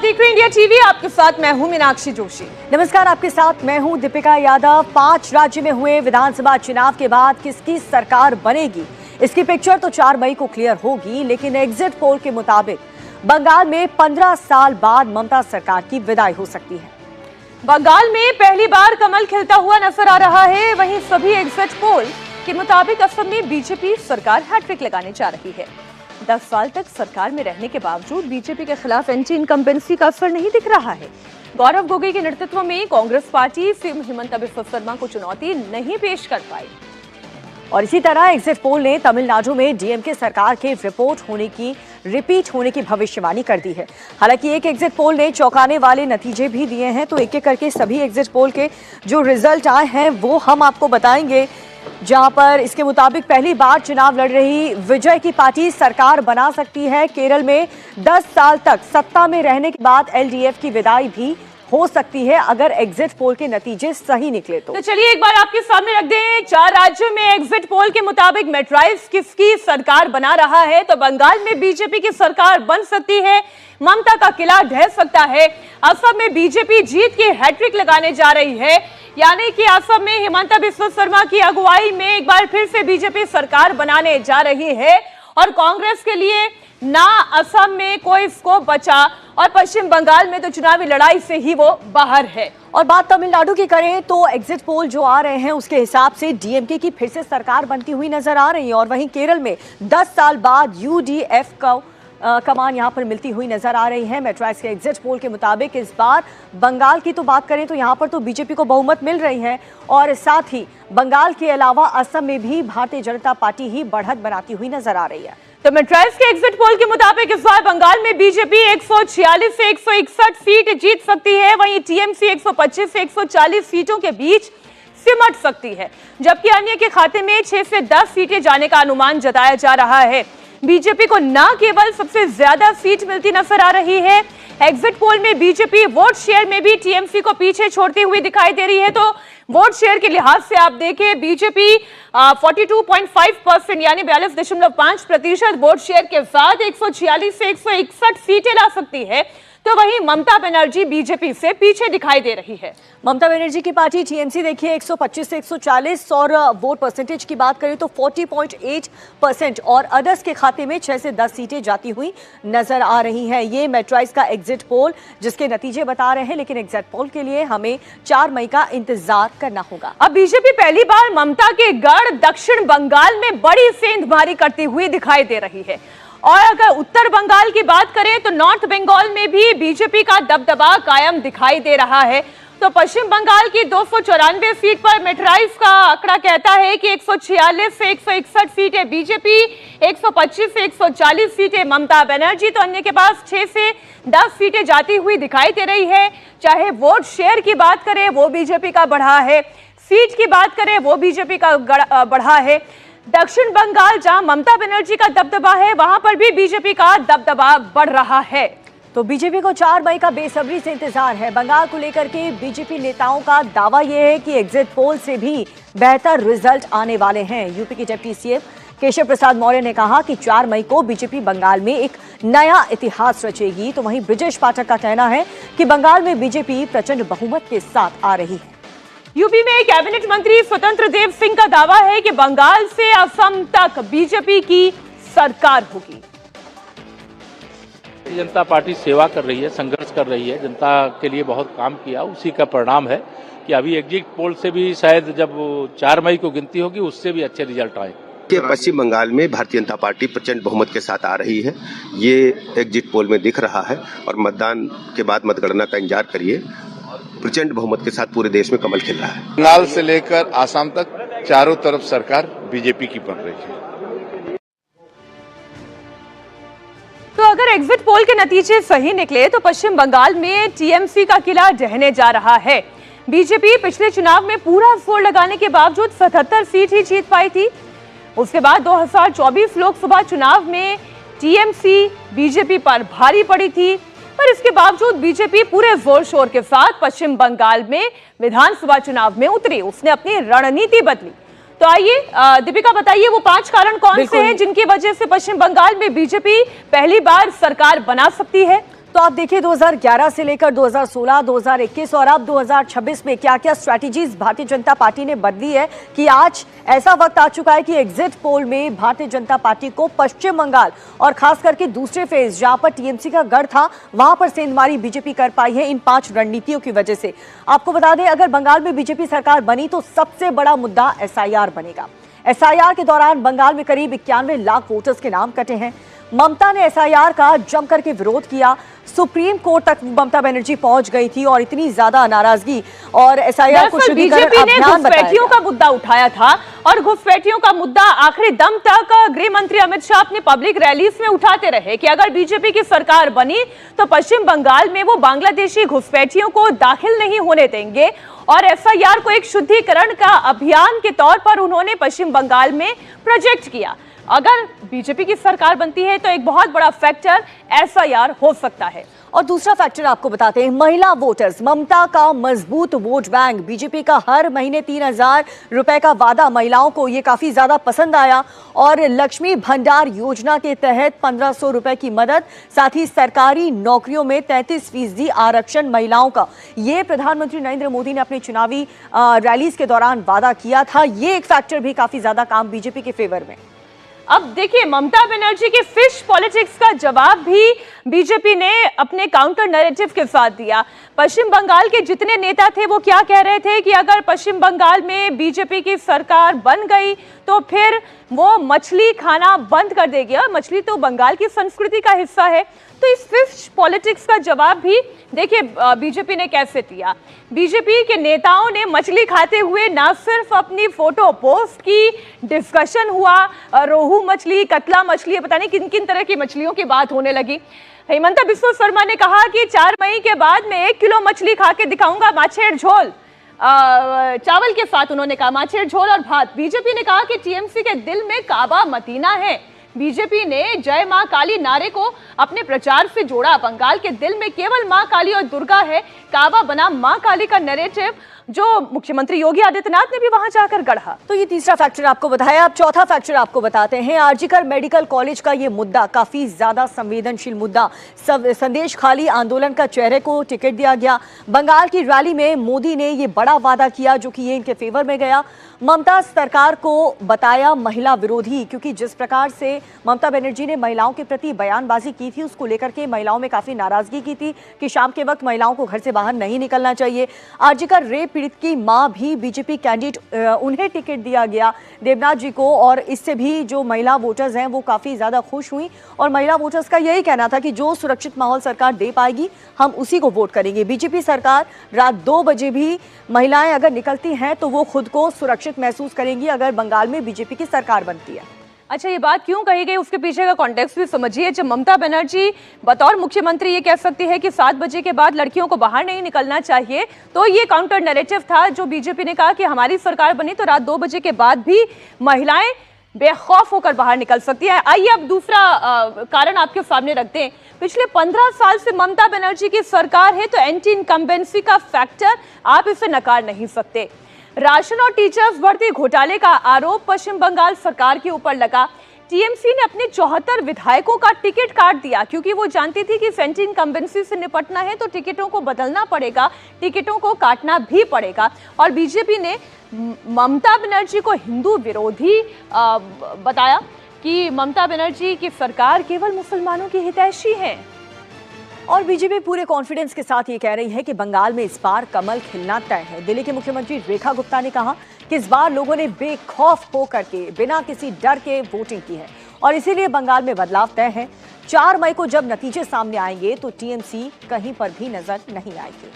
देख रहे हैं इंडिया टीवी। आपके साथ मैं हूं मीनाक्षी जोशी। नमस्कार, आपके साथ मैं हूं दीपिका यादव। 5 राज्य में हुए विधानसभा चुनाव के बाद किसकी सरकार बनेगी, इसकी पिक्चर तो 4 मई को क्लियर होगी, लेकिन एग्जिट पोल के मुताबिक बंगाल में 15 साल बाद ममता सरकार की विदाई हो सकती है। बंगाल में पहली बार कमल खिलता हुआ नजर आ रहा है। वहीं सभी एग्जिट पोल के मुताबिक असम में बीजेपी सरकार हैट्रिक लगाने जा रही है। 10 साल तक सरकार में रहने के बावजूद बीजेपी के खिलाफ एंटी इनकम्बेंसी का असर नहीं दिख रहा है। गौरव गोगोई के नेतृत्व में कांग्रेस पार्टी हिमंता बिस्वा शर्मा को चुनौती नहीं पेश कर पाई। और इसी तरह एग्जिट पोल ने तमिलनाडु में डीएमके सरकार के रिपीट होने की भविष्यवाणी कर दी है। हालांकि एक एग्जिट पोल ने चौंकाने वाले नतीजे भी दिए हैं, तो एक एक करके सभी एग्जिट पोल के जो रिजल्ट आए हैं वो हम आपको बताएंगे। जहां पर इसके मुताबिक पहली बार चुनाव लड़ रही विजय की पार्टी सरकार बना सकती है। केरल में 10 साल तक सत्ता में रहने के बाद एलडीएफ की विदाई भी हो सकती है, अगर एग्जिट पोल के नतीजे सही निकले तो चलिए एक बार आपके सामने रख दें। 4 राज्यों में एग्जिट पोल के मुताबिक मेट्राइज किसकी सरकार बना रहा है, तो बंगाल में बीजेपी की सरकार बन सकती है, ममता का किला ढह सकता है। असम में बीजेपी जीत की हैट्रिक लगाने जा रही है, यानी कि असम में हिमंता बिस्वा शर्मा की अगुवाई में एक बार फिर से बीजेपी सरकार बनाने जा रही है। और कांग्रेस के लिए ना असम में कोई स्कोप बचा और पश्चिम बंगाल में तो चुनावी लड़ाई से ही वो बाहर है। और बात तमिलनाडु की करें तो एग्जिट पोल जो आ रहे हैं उसके हिसाब से डीएमके की फिर से सरकार बनती हुई नजर आ रही है। और वहीं केरल में 10 साल बाद यूडीएफ का कमान यहां पर मिलती हुई नजर आ रही है। मेट्राइज के एग्जिट पोल के मुताबिक इस बार बंगाल की तो बात करें तो यहां पर तो बीजेपी को बहुमत मिल रही है, और साथ ही बंगाल के अलावा असम में भी भारतीय जनता पार्टी ही बढ़त बनाती हुई नजर आ रही है। तो मेट्राइज के एग्जिट पोल के मुताबिक इस बार बंगाल में बीजेपी 146 से 161 सीट जीत सकती है। वहीं टीएमसी 125 से 140 सीटों के बीच सिमट सकती है, जबकि अन्य के खाते में 6 से 10 सीटें जाने का अनुमान जताया जा रहा है। बीजेपी को न केवल सबसे ज्यादा सीट मिलती नजर आ रही है, एग्जिट पोल में बीजेपी वोट शेयर में भी टीएमसी को पीछे छोड़ती हुई दिखाई दे रही है। तो वोट शेयर के लिहाज से आप देखें, बीजेपी 42.5% यानी 42.5% वोट शेयर के साथ 146 से 161 सीटें ला सकती है। तो वहीं ममता बनर्जी बीजेपी से पीछे दिखाई दे रही है। ममता बनर्जी की पार्टी टीएमसी देखिए 125 से 140, और वोट परसेंटेज की बात करें तो 40.8%, और अदर्स के खाते में 6 से 10 सीटें जाती हुई नजर आ रही हैं। ये मेट्राइज का एग्जिट पोल जिसके नतीजे बता रहे हैं, लेकिन एग्जिट पोल के लिए हमें 4 मई का इंतजार करना होगा। अब बीजेपी पहली बार ममता के गढ़ दक्षिण बंगाल में बड़ी सेंधमारी करती हुई दिखाई दे रही है। और अगर उत्तर बंगाल की बात करें तो नॉर्थ बंगाल में भी बीजेपी का दबदबा कायम दिखाई दे रहा है। तो पश्चिम बंगाल की 294 सीट पर मेट्राइज का आंकड़ा कहता है कि 146 से 161 सीटें बीजेपी, 125 से 140 सीटें ममता बनर्जी, तो अन्य के पास 6 से 10 सीटें जाती हुई दिखाई दे रही है। चाहे वोट शेयर की बात करें वो बीजेपी का बढ़ा है, सीट की बात करें वो बीजेपी का बढ़ा है। दक्षिण बंगाल जहां ममता बनर्जी का दबदबा है, वहां पर भी बीजेपी का दबदबा बढ़ रहा है। तो बीजेपी को 4 मई का बेसब्री से इंतजार है। बंगाल को लेकर के बीजेपी नेताओं का दावा यह है कि एग्जिट पोल से भी बेहतर रिजल्ट आने वाले हैं। यूपी के डिप्टी सीएम केशव प्रसाद मौर्य ने कहा कि 4 मई को बीजेपी बंगाल में एक नया इतिहास रचेगी। तो वहीं ब्रिजेश पाठक का कहना है कि बंगाल में बीजेपी प्रचंड बहुमत के साथ आ रही है। यूपी में कैबिनेट मंत्री स्वतंत्र देव सिंह का दावा है कि बंगाल से असम तक बीजेपी की सरकार होगी। जनता पार्टी सेवा कर रही है, संघर्ष कर रही है, जनता के लिए बहुत काम किया, उसी का परिणाम है कि अभी एग्जिट पोल से भी शायद जब 4 मई को गिनती होगी उससे भी अच्छे रिजल्ट आए। कि पश्चिम बंगाल में भारतीय जनता पार्टी प्रचंड बहुमत के साथ आ रही है, ये एग्जिट पोल में दिख रहा है। और मतदान के बाद मतगणना का इंतजार करिए, प्रचंड बहुमत के साथ पूरे देश में कमल खिल रहा है। बंगाल से लेकर आसाम तक चारों तरफ सरकार बीजेपी की बन रही है। तो अगर एग्जिट पोल के नतीजे सही निकले तो पश्चिम बंगाल में टीएमसी का किला ढहने जा रहा है। बीजेपी पिछले चुनाव में पूरा जोर लगाने के बावजूद 77 सीट ही जीत पाई थी। उसके बाद 2024 लोकसभा चुनाव में टीएमसी बीजेपी पर भारी पड़ी थी, पर इसके बावजूद बीजेपी पूरे जोर शोर के साथ पश्चिम बंगाल में विधानसभा चुनाव में उतरी। उसने अपनी रणनीति बदली। तो आइए दीपिका बताइए वो 5 कारण कौन से हैं जिनकी वजह से पश्चिम बंगाल में बीजेपी पहली बार सरकार बना सकती है। तो आप देखिए 2011 से लेकर 2016, 2021 और अब 2026 में क्या क्या स्ट्रैटेजीज भारतीय जनता पार्टी ने बदली है कि आज ऐसा वक्त आ चुका है कि एग्जिट पोल में भारतीय जनता पार्टी को पश्चिम बंगाल और खास करके दूसरे फेज जहां पर टीएमसी का गढ़ था वहां पर सेंधमारी बीजेपी कर पाई है इन 5 रणनीतियों की वजह से। आपको बता दें, अगर बंगाल में बीजेपी सरकार बनी तो सबसे बड़ा मुद्दा एसआईआर बनेगा। एसआईआर के दौरान बंगाल में करीब 91 लाख वोटर्स के नाम कटे हैं। ममता ने एसआईआर का जमकर के विरोध किया, सुप्रीम कोर्ट तक ममता बनर्जी पहुंच गई थी और इतनी ज्यादा नाराजगी और एसआईआर को बीजेपी ने घुसपैठियों का मुद्दा उठाया था और घुसपैठियों का मुद्दा आखिरी दम तक गृह मंत्री अमित शाह अपनी पब्लिक रैलीज में उठाते रहे कि अगर बीजेपी की सरकार बनी तो पश्चिम बंगाल में वो बांग्लादेशी घुसपैठियों को दाखिल नहीं होने देंगे। और एफआईआर को एक शुद्धिकरण का अभियान के तौर पर उन्होंने पश्चिम बंगाल में प्रोजेक्ट किया। अगर बीजेपी की सरकार बनती है तो एक बहुत बड़ा फैक्टर एफआईआर हो सकता है। और दूसरा फैक्टर आपको बताते हैं, महिला वोटर्स। ममता का मजबूत वोट बैंक, बीजेपी का हर महीने 3000 रुपए का वादा महिलाओं को ये काफी ज्यादा पसंद आया और लक्ष्मी भंडार योजना के तहत 1500 रुपए की मदद, साथ ही सरकारी नौकरियों में 33% आरक्षण महिलाओं का, ये प्रधानमंत्री नरेंद्र मोदी ने अपने चुनावी रैलीज के दौरान वादा किया था। ये एक फैक्टर भी काफी ज्यादा काम बीजेपी के फेवर में। अब देखिए, ममता बनर्जी के फिश पॉलिटिक्स का जवाब भी बीजेपी ने अपने काउंटर नैरेटिव के साथ दिया। पश्चिम बंगाल के जितने नेता थे वो क्या कह रहे थे कि अगर पश्चिम बंगाल में बीजेपी की सरकार बन गई तो फिर वो मछली खाना बंद कर देगी। मछली तो बंगाल की संस्कृति का हिस्सा है। तो इस फिश पॉलिटिक्स का जवाब भी देखिए बीजेपी ने कैसे दिया। बीजेपी के नेताओं ने मछली खाते हुए ना सिर्फ अपनी फोटो पोस्ट की, डिस्कशन हुआ, रोहू मछली, कतला मछली, पता नहीं किन किन तरह की मछलियों की बात होने लगी। हेमंता बिस्वा शर्मा ने कहा कि 4 मई के बाद मैं 1 किलो मछली खा के दिखाऊंगा, माछेर झोल चावल के साथ। उन्होंने कहा माछेर झोल और भात। बीजेपी ने कहा कि टीएमसी के दिल में काबा मदीना है। बीजेपी ने जय मां काली नारे को अपने प्रचार से जोड़ा। बंगाल के दिल में केवल मां काली और दुर्गा है, काबा बना मां काली का नैरेटिव जो मुख्यमंत्री योगी आदित्यनाथ ने भी वहां जाकर गढ़ा। तो ये तीसरा फैक्टर आपको बताया। अब चौथा फैक्टर आपको बताते हैं। आरजीकर मेडिकल कॉलेज का ये मुद्दा काफी ज्यादा संवेदनशील मुद्दा। संदेश खाली आंदोलन का चेहरे को टिकट दिया गया। बंगाल की रैली में मोदी ने ये बड़ा वादा किया जो कि ये इनके फेवर में गया। ममता सरकार को बताया महिला विरोधी, क्योंकि जिस प्रकार से ममता बनर्जी ने महिलाओं के प्रति बयानबाजी की थी उसको लेकर के महिलाओं में काफी नाराजगी की थी कि शाम के वक्त महिलाओं को घर से बाहर नहीं निकलना चाहिए। आरजीकर रेप पीड़ित की मां भी बीजेपी कैंडिडेट, उन्हें टिकट दिया गया देवनाथ जी को, और इससे भी जो महिला वोटर्स हैं वो काफी ज्यादा खुश हुई। और महिला वोटर्स का यही कहना था कि जो सुरक्षित माहौल सरकार दे पाएगी हम उसी को वोट करेंगे। बीजेपी सरकार रात 2 बजे भी महिलाएं अगर निकलती हैं तो वो खुद को सुरक्षित महसूस करेंगी अगर बंगाल में बीजेपी की सरकार बनती है। अच्छा, ये बात क्यों कही गई उसके पीछे का कॉन्टेक्स्ट भी समझिए। जब ममता बनर्जी बतौर मुख्यमंत्री ये कह सकती है कि 7 बजे के बाद लड़कियों को बाहर नहीं निकलना चाहिए, तो ये काउंटर नैरेटिव था जो बीजेपी ने कहा कि हमारी सरकार बनी तो रात 2 बजे के बाद भी महिलाएं बेखौफ होकर बाहर निकल सकती है। आइए अब दूसरा कारण आपके सामने रखते हैं। पिछले 15 साल से ममता बनर्जी की सरकार है तो एंटी इनकम्बेंसी का फैक्टर आप इसे नकार नहीं सकते। राशन और टीचर्स भर्ती घोटाले का आरोप पश्चिम बंगाल सरकार के ऊपर लगा। टीएमसी ने अपने 74 विधायकों का टिकट काट दिया क्योंकि वो जानती थी कि एंटी इनकम्बेंसी से निपटना है तो टिकटों को बदलना पड़ेगा, टिकटों को काटना भी पड़ेगा। और बीजेपी ने ममता बनर्जी को हिंदू विरोधी बताया कि ममता बनर्जी की सरकार केवल मुसलमानों की हितैषी है। और बीजेपी पूरे कॉन्फिडेंस के साथ ये कह रही है कि बंगाल में इस बार कमल खिलना तय है। दिल्ली के मुख्यमंत्री रेखा गुप्ता ने कहा कि इस बार लोगों ने बेखौफ होकर के बिना किसी डर के वोटिंग की है और इसीलिए बंगाल में बदलाव तय है। 4 मई को जब नतीजे सामने आएंगे तो टीएमसी कहीं पर भी नजर नहीं आएगी।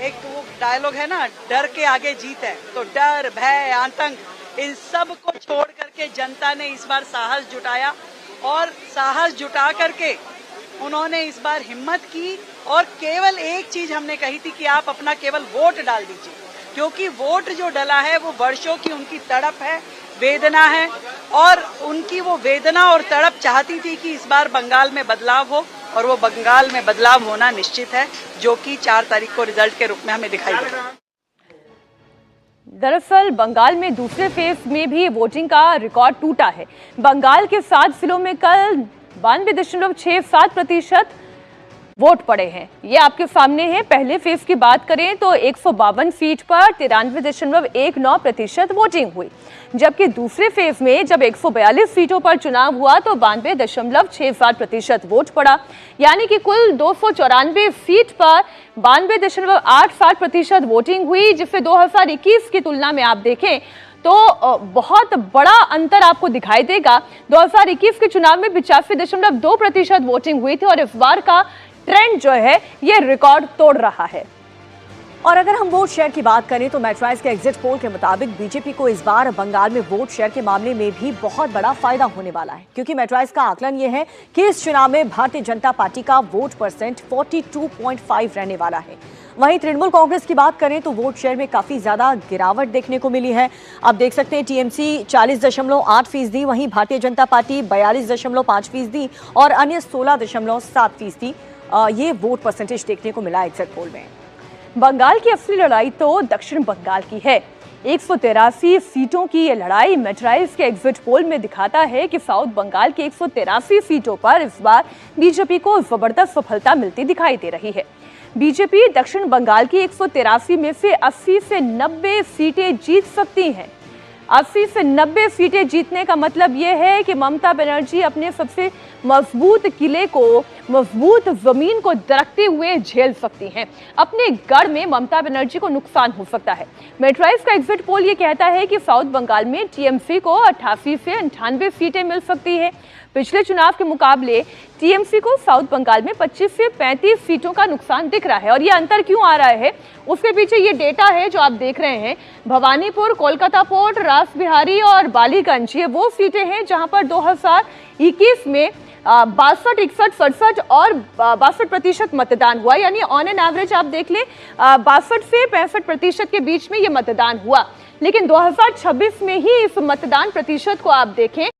एक वो डायलॉग है ना, डर के आगे जीत है। तो डर, भय, आतंक, इन सब को छोड़ करके जनता ने इस बार साहस जुटाया और साहस जुटा करके उन्होंने इस बार हिम्मत की और केवल एक चीज हमने कही थी कि आप अपना केवल वोट डाल दीजिए, क्योंकि वोट जो डला है वो वर्षों की उनकी तड़प है, वेदना है और उनकी वो वेदना और तड़प चाहती थी कि इस बार बंगाल में बदलाव हो और वो बंगाल में बदलाव होना निश्चित है, जो कि 4 तारीख को रिजल्ट के रूप में हमें दिखाई देगा। दरअसल बंगाल में दूसरे फेज में भी वोटिंग का रिकॉर्ड टूटा है। बंगाल के 7 जिलों में कल 92.67% वोट पड़े हैं। ये आपके सामने है। पहले फेज की बात करें तो 152 सीट पर 93.19% वोटिंग हुई, जबकि दूसरे फेज में जब 142 सीटों पर चुनाव हुआ तो 92.67% वोट पड़ा, यानी कि कुल 294 सीट पर 92.87% वोटिंग हुई, जिससे 2021 की तुलना में आप देखें तो बहुत बड़ा अंतर आपको दिखाई देगा। 2021 के चुनाव में 85.2% वोटिंग हुई थी और इस बार का ट्रेंड जो है ये रिकॉर्ड तोड़ रहा है। और अगर हम वोट शेयर की बात करें तो मेट्राइज के एग्जिट पोल के मुताबिक बीजेपी को इस बार बंगाल में वोट शेयर के मामले में भी बहुत बड़ा फायदा होने वाला है, क्योंकि मेट्राइज का आकलन यह है कि इस चुनाव में भारतीय जनता पार्टी का वोट परसेंट 42.5 रहने वाला है। वहीं तृणमूल कांग्रेस की बात करें तो वोट शेयर में काफी ज्यादा गिरावट देखने को मिली है। आप देख सकते हैं टीएमसी 40.8%, वहीं भारतीय जनता पार्टी 42.5% और अन्य 16.7% ये वोट परसेंटेज देखने को मिला एग्जिट पोल में। बंगाल की असली लड़ाई तो दक्षिण बंगाल की है। 183 सीटों की ये लड़ाई मेट्राइज के एग्जिट पोल में दिखाता है कि साउथ बंगाल की 183 सीटों पर इस बार बीजेपी को जबरदस्त सफलता मिलती दिखाई दे रही है। बीजेपी दक्षिण बंगाल की 183 में से 80 से 90 सीटें जीत सकती हैं। 80 से 90 सीटें जीतने का मतलब यह है कि ममता बनर्जी अपने सबसे मजबूत किले को, मजबूत जमीन को दरकते हुए झेल सकती हैं। अपने गढ़ में ममता बनर्जी को नुकसान हो सकता है। मेट्राइज का एग्जिट पोल ये कहता है कि साउथ बंगाल में टीएमसी को 88 से 98 सीटें मिल सकती है। पिछले चुनाव के मुकाबले टीएमसी को साउथ बंगाल में 25 से 35 सीटों का नुकसान दिख रहा है। और ये अंतर क्यों आ रहा है, उसके पीछे ये डेटा है जो आप देख रहे हैं। भवानीपुर, कोलकाता पोर्ट, रासबिहारी और बालीगंज ये वो सीटें हैं जहां पर 2021 में 62, 61, 67 और 62% मतदान हुआ, यानी ऑन एन एवरेज आप देख लें 62 से 65% के बीच में ये मतदान हुआ। लेकिन 2026 में ही इस मतदान प्रतिशत को आप देखें